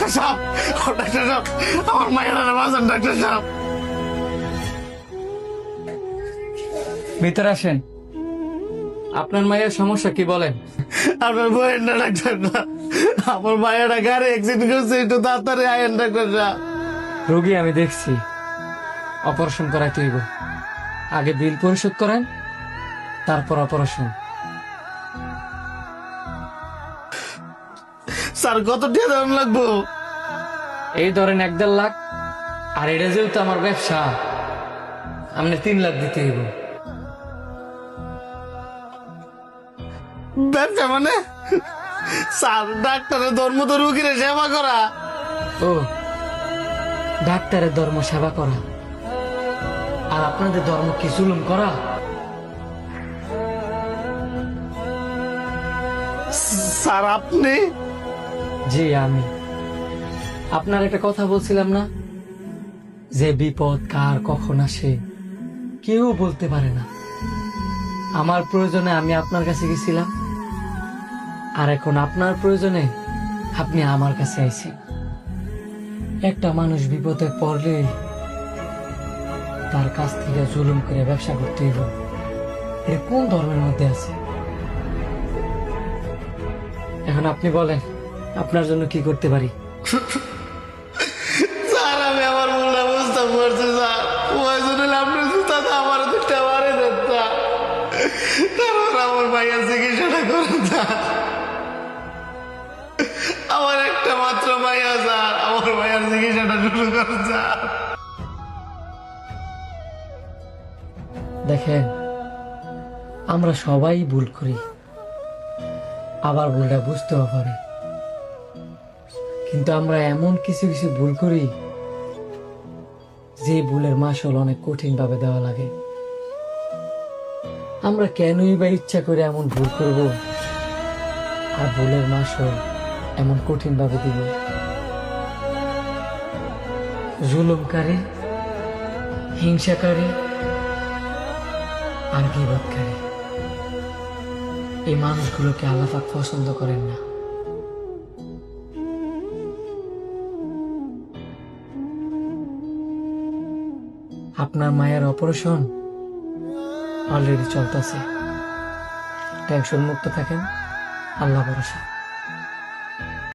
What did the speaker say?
Doctor সাহেব, doctor সাহেব, আমার মায়ের বাঁচান ডাক্তার সাহেব। ভিতরে আসেন। আপনার মায়ের সমস্যা কি বলেন? আপনার বইয়ের না ডাক্তার না, আমার মায়ের গাড়ি অ্যাক্সিডেন্ট করছে, একটু তাড়াতাড়ি আয়েন ডাক্তার সাহেব। রোগী আমি দেখছি, অপারেশন করাইতে হইব। আগে বিল পরিশোধ করেন, তারপর অপারেশন। স্যার কত টাকা দাম লাগবো? এই ধরেন 1-1.5 লাখ। আর এটা যেহেতু আমার ব্যবসা, আপনি 3 লাখ দিতে হইব। ব্যবসা মানে? স্যার ডাক্তারের ধর্ম তো রুগীর সেবা করা। ও, ডাক্তারের ধর্ম সেবা করা, আর আপনাদের ধর্ম কি জুলুম করা? স্যার আপনি? জি আমি। আপনার একটা কথা বলছিলাম না, যে বিপদ কার কখন আসে কেউ বলতে পারে না। আমার প্রয়োজনে আমি আপনার কাছে গেছিলাম, আর এখন আপনার প্রয়োজনে আপনি আমার কাছে আইছেন। একটা মানুষ বিপদে পড়লে তার কাছ থেকে জুলুম করে ব্যবসা করতে হইব, এটা কোন ধর্মের মধ্যে আছে? এখন আপনি বলেন, আপনার জন্য কি করতে পারি? স্যার আমি আমার ভুলটা বুঝতে পারছি স্যার, ওই জন্য আপনার জুতাতে আমার দুটা মারে দেন স্যার, তারপর আমার ভাইয়ের চিকিৎসাটা করুন স্যার। আমার একটা মাত্র ভাইয়া স্যার, আমার ভাইয়ের চিকিৎসাটা শুরু করুন স্যার। দেখেন, আমরা সবাই ভুল করি, আবার ভুলটা বুঝতেও পারি, কিন্তু আমরা এমন কিছু কিছু ভুল করি যে ভুলের মাসুল অনেক কঠিন ভাবে দেওয়া লাগে। আমরা কেনই বা ইচ্ছা করে এমন ভুল করব, আর ভুলের মাসুল এমন কঠিন ভাবে দিব? জুলুমকারী, হিংসাকারী আর গীবতকারী, এই মানুষগুলোকে আল্লাহ পাক পছন্দ করেন না। আপনার মায়ের অপারেশন অলরেডি চলতেছে, টেনশন মুক্ত থাকেন, আল্লাহ ভরসা।